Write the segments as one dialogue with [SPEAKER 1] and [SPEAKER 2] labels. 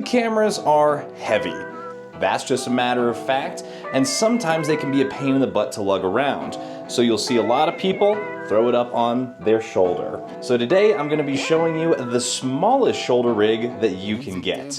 [SPEAKER 1] cameras are heavy. That's just a matter of fact, and sometimes they can be a pain in the butt to lug around. So you'll see a lot of people throw it up on their shoulder. So today I'm going to be showing you the smallest shoulder rig that you can get.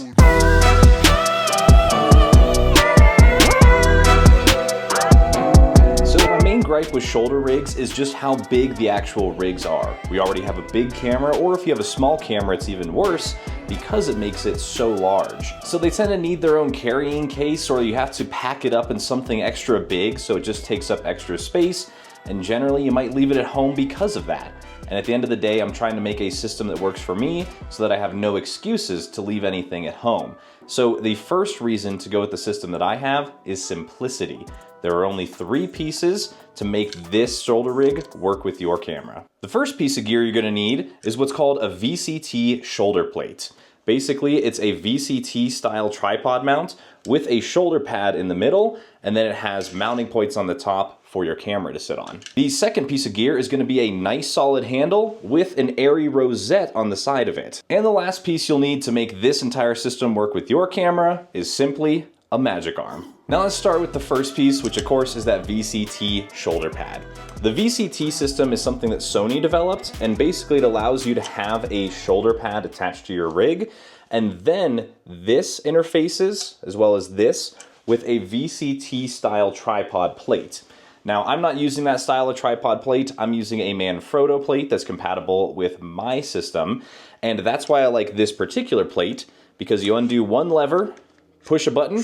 [SPEAKER 1] So my main gripe with shoulder rigs is just how big the actual rigs are. We already have a big camera, or if you have a small camera, it's even worse, because it makes it so large. So they tend to need their own carrying case, or you have to pack it up in something extra big so it just takes up extra space, and generally you might leave it at home because of that. And at the end of the day, I'm trying to make a system that works for me so that I have no excuses to leave anything at home. So the first reason to go with the system that I have is simplicity. There are only 3 pieces to make this shoulder rig work with your camera. The first piece of gear you're gonna need is what's called a VCT shoulder plate. Basically, it's a VCT style tripod mount with a shoulder pad in the middle, and then it has mounting points on the top for your camera to sit on. The second piece of gear is gonna be a nice solid handle with an airy rosette on the side of it. And the last piece you'll need to make this entire system work with your camera is simply a magic arm. Now let's start with the first piece, which of course is that VCT shoulder pad. The VCT system is something that Sony developed, and basically it allows you to have a shoulder pad attached to your rig, and then this interfaces, as well as this, with a VCT style tripod plate. Now, I'm not using that style of tripod plate. I'm using a Manfrotto plate that's compatible with my system, and that's why I like this particular plate, because you undo one lever, push a button,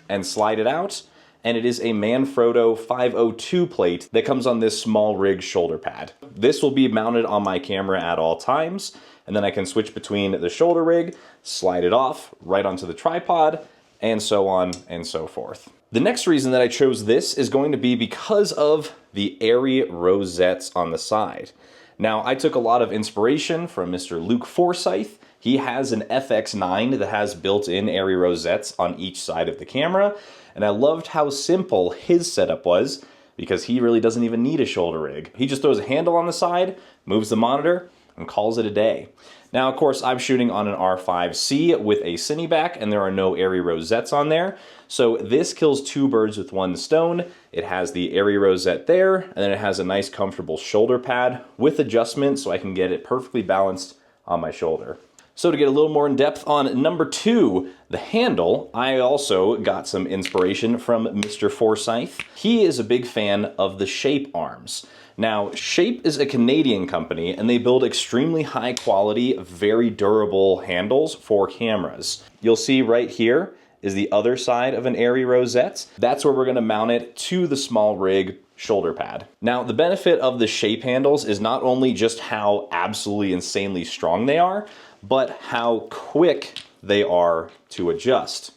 [SPEAKER 1] and slide it out, and it is a Manfrotto 502 plate that comes on this small rig shoulder pad. This will be mounted on my camera at all times, and then I can switch between the shoulder rig, slide it off, right onto the tripod, and so on and so forth. The next reason that I chose this is going to be because of the airy rosettes on the side. Now, I took a lot of inspiration from Mr. Luke Forsyth. He has an FX9 that has built-in airy rosettes on each side of the camera, and I loved how simple his setup was because he really doesn't even need a shoulder rig. He just throws a handle on the side, moves the monitor, and calls it a day. Now, of course, I'm shooting on an R5C with a Cineback, and there are no airy rosettes on there. So this kills 2 birds with 1 stone. It has the airy rosette there, and then it has a nice comfortable shoulder pad with adjustment so I can get it perfectly balanced on my shoulder. So to get a little more in depth on number 2, the handle, I also got some inspiration from Mr. Forsyth. He is a big fan of the Shape arms. Now, Shape is a Canadian company, and they build extremely high quality, very durable handles for cameras. You'll see right here is the other side of an airy rosette. That's where we're gonna mount it to the small rig shoulder pad. Now, the benefit of the Shape handles is not only just how absolutely insanely strong they are, but how quick they are to adjust.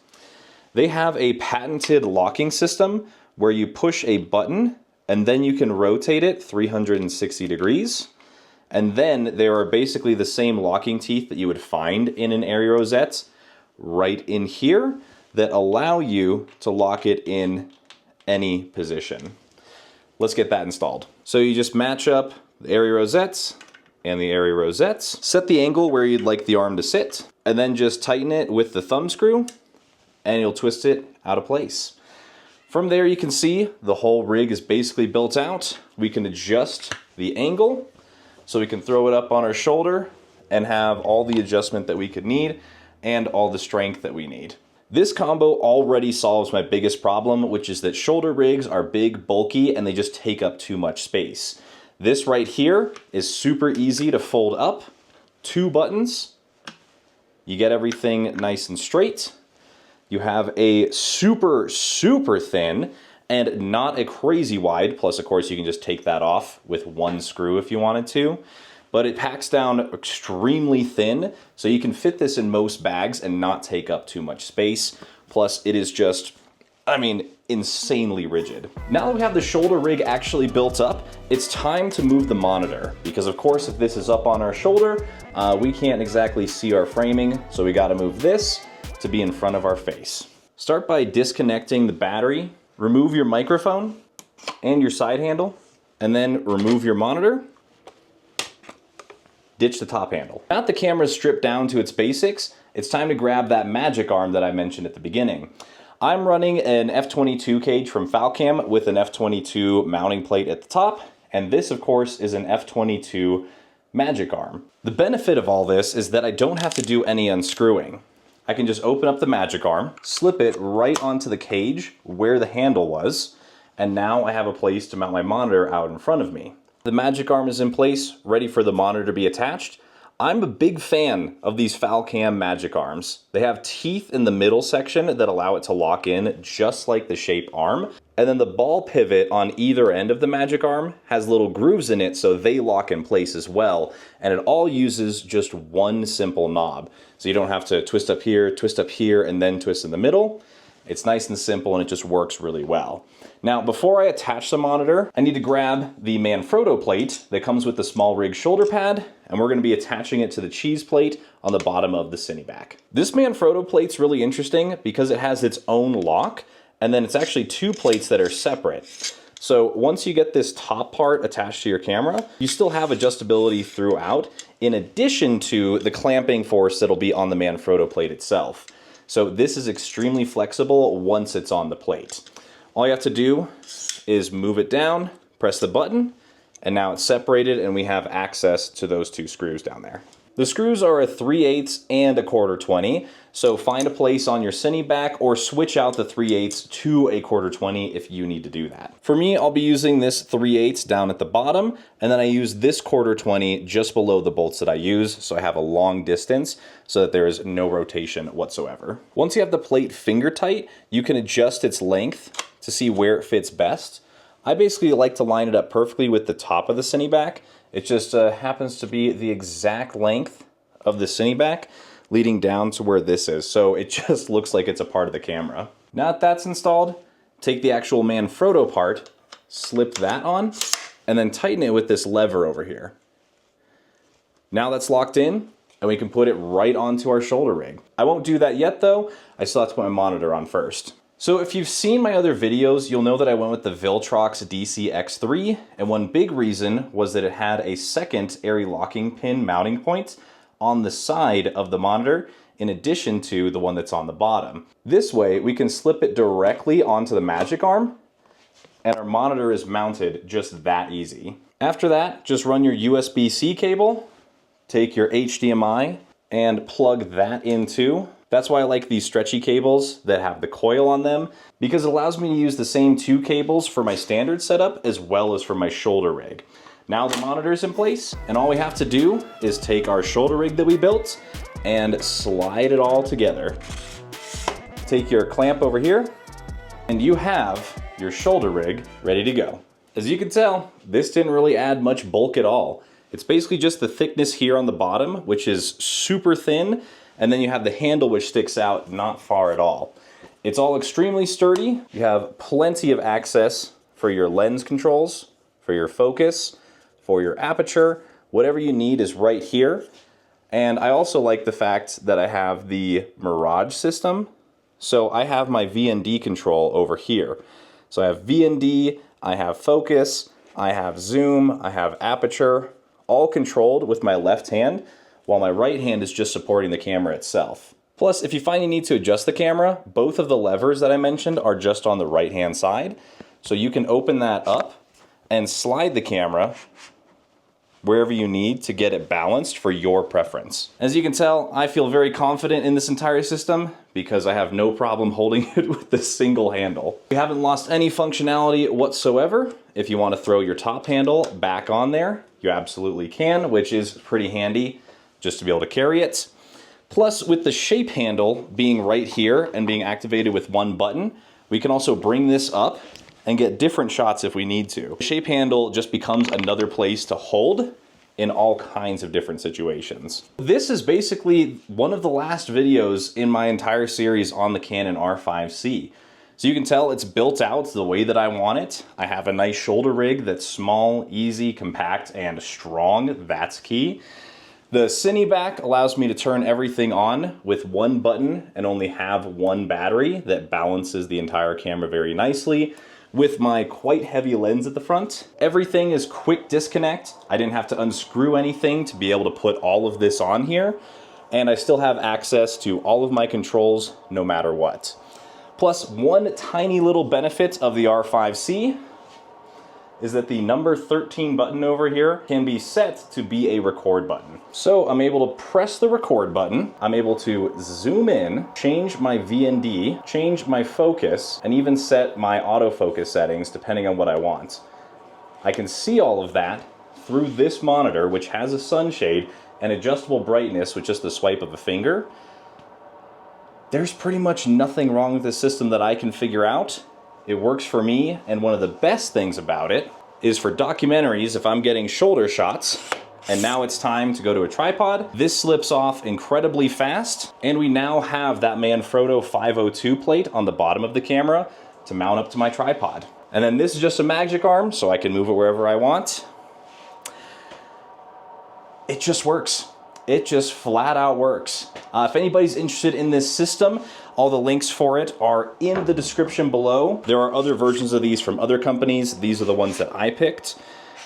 [SPEAKER 1] They have a patented locking system where you push a button and then you can rotate it 360 degrees. And then there are basically the same locking teeth that you would find in an airy rosette right in here that allow you to lock it in any position. Let's get that installed. So you just match up the airy rosettes and the airy rosettes, set the angle where you'd like the arm to sit, and then just tighten it with the thumb screw, and you'll twist it out of place. From there you can see the whole rig is basically built out. We can adjust the angle, so we can throw it up on our shoulder and have all the adjustment that we could need and all the strength that we need. This combo already solves my biggest problem, which is that shoulder rigs are big, bulky, and they just take up too much space. This right here is super easy to fold up. 2 buttons. You get everything nice and straight. You have a super, super thin and not a crazy wide, plus of course you can just take that off with 1 screw if you wanted to. But it packs down extremely thin, so you can fit this in most bags and not take up too much space. Plus it is just, I mean, insanely rigid. Now that we have the shoulder rig actually built up, it's time to move the monitor. Because of course, if this is up on our shoulder, we can't exactly see our framing, so we gotta move this to be in front of our face. Start by disconnecting the battery, remove your microphone and your side handle, and then remove your monitor. Ditch the top handle. Now that the camera is stripped down to its basics, it's time to grab that magic arm that I mentioned at the beginning. I'm running an f/22 cage from Falcam with an f/22 mounting plate at the top, and this of course is an f/22 magic arm. The benefit of all this is that I don't have to do any unscrewing. I can just open up the magic arm, slip it right onto the cage where the handle was, and now I have a place to mount my monitor out in front of me. The magic arm is in place, ready for the monitor to be attached. I'm a big fan of these Falcam magic arms. They have teeth in the middle section that allow it to lock in just like the Shape arm. And then the ball pivot on either end of the magic arm has little grooves in it so they lock in place as well. And it all uses just one simple knob. So you don't have to twist up here, and then twist in the middle. It's nice and simple and it just works really well. Now, before I attach the monitor, I need to grab the Manfrotto plate that comes with the SmallRig shoulder pad, and we're going to be attaching it to the cheese plate on the bottom of the Cineback. This Manfrotto plate's really interesting because it has its own lock, and then it's actually two plates that are separate. So once you get this top part attached to your camera, you still have adjustability throughout, in addition to the clamping force that'll be on the Manfrotto plate itself. So this is extremely flexible once it's on the plate. All you have to do is move it down, press the button, and now it's separated and we have access to those two screws down there. The screws are a 3/8 and a 1/4 20, so find a place on your Cineback or switch out the 3/8 to a 1/4 20 if you need to do that. For me, I'll be using this 3/8 down at the bottom, and then I use this 1/4 20 just below the bolts that I use, so I have a long distance so that there is no rotation whatsoever. Once you have the plate finger tight, you can adjust its length to see where it fits best. I basically like to line it up perfectly with the top of the Cineback. It just happens to be the exact length of the Cineback leading down to where this is, so it just looks like it's a part of the camera. Now that that's installed, take the actual Manfrotto part, slip that on, and then tighten it with this lever over here. Now that's locked in, and we can put it right onto our shoulder rig. I won't do that yet though, I still have to put my monitor on first. So if you've seen my other videos, you'll know that I went with the Viltrox DC-X3, and one big reason was that it had a second ARRI locking pin mounting point on the side of the monitor, in addition to the one that's on the bottom. This way, we can slip it directly onto the magic arm, and our monitor is mounted just that easy. After that, just run your USB-C cable, take your HDMI, and plug that in too. That's why I like these stretchy cables that have the coil on them, because it allows me to use the same two cables for my standard setup as well as for my shoulder rig. Now the monitor is in place, and all we have to do is take our shoulder rig that we built and slide it all together. Take your clamp over here, and you have your shoulder rig ready to go. As you can tell, this didn't really add much bulk at all. It's basically just the thickness here on the bottom, which is super thin, and then you have the handle which sticks out not far at all. It's all extremely sturdy. You have plenty of access for your lens controls, for your focus, for your aperture. Whatever you need is right here. And I also like the fact that I have the Mirage system. So I have my VND control over here. So I have VND, I have focus, I have zoom, I have aperture, all controlled with my left hand, while my right hand is just supporting the camera itself. Plus, if you find you need to adjust the camera, both of the levers that I mentioned are just on the right-hand side. So you can open that up and slide the camera wherever you need to get it balanced for your preference. As you can tell, I feel very confident in this entire system because I have no problem holding it with this single handle. We haven't lost any functionality whatsoever. If you want to throw your top handle back on there, you absolutely can, which is pretty handy just to be able to carry it. Plus, with the Shape handle being right here and being activated with one button, we can also bring this up and get different shots if we need to. The Shape handle just becomes another place to hold in all kinds of different situations. This is basically one of the last videos in my entire series on the Canon R5C. So you can tell it's built out the way that I want it. I have a nice shoulder rig that's small, easy, compact, and strong. That's key. The Cineback allows me to turn everything on with one button and only have one battery that balances the entire camera very nicely. With my quite heavy lens at the front, everything is quick disconnect. I didn't have to unscrew anything to be able to put all of this on here, and I still have access to all of my controls no matter what. Plus, one tiny little benefit of the R5C is that the number 13 button over here can be set to be a record button. So I'm able to press the record button, I'm able to zoom in, change my VND, change my focus, and even set my autofocus settings depending on what I want. I can see all of that through this monitor, which has a sunshade and adjustable brightness with just the swipe of a finger. There's pretty much nothing wrong with this system that I can figure out. It works for me, and one of the best things about it is for documentaries, if I'm getting shoulder shots, and now it's time to go to a tripod, this slips off incredibly fast, and we now have that Manfrotto 502 plate on the bottom of the camera to mount up to my tripod. And then this is just a magic arm, so I can move it wherever I want. It just works. It just flat out works. If anybody's interested in this system, all the links for it are in the description below. There are other versions of these from other companies. These are the ones that I picked.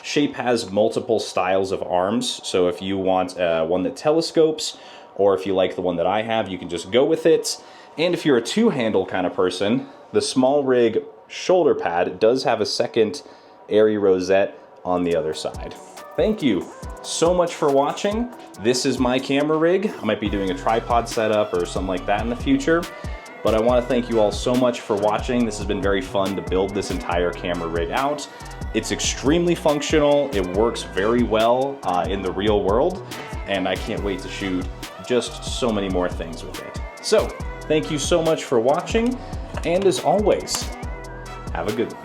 [SPEAKER 1] Shape has multiple styles of arms, so if you want one that telescopes, or if you like the one that I have, you can just go with it. And if you're a two-handle kind of person, the SmallRig shoulder pad does have a second airy rosette on the other side. Thank you so much for watching. This is my camera rig. I might be doing a tripod setup or something like that in the future, but I want to thank you all so much for watching. This has been very fun to build this entire camera rig out. It's extremely functional. It works very well in the real world, and I can't wait to shoot just so many more things with it. So, thank you so much for watching, and as always, have a good one.